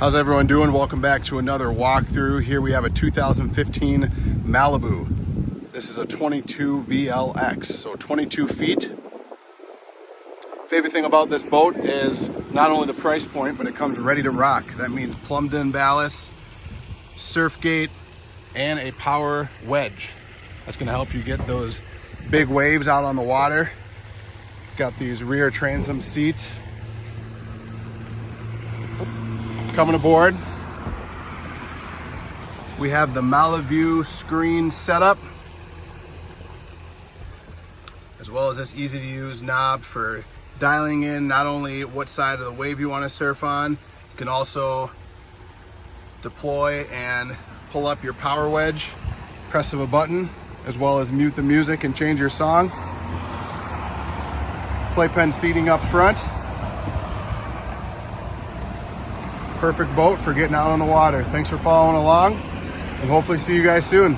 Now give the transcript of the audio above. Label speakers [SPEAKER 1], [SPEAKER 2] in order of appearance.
[SPEAKER 1] How's everyone doing? Welcome back to another walkthrough. Here we have a 2015 Malibu. This is a 22 VLX, so 22 feet. Favorite thing about this boat is not only the price point, but it comes ready to rock. That means plumbed in ballast, surf gate, and a power wedge. That's gonna help you get those big waves out on the water. Got these rear transom seats. Coming aboard, we have the Malibu screen setup, as well as this easy to use knob for dialing in not only what side of the wave you want to surf on. You can also deploy and pull up your power wedge, press of a button, as well as mute the music and change your song. Playpen seating up front. Perfect boat for getting out on the water. Thanks for following along, and hopefully see you guys soon.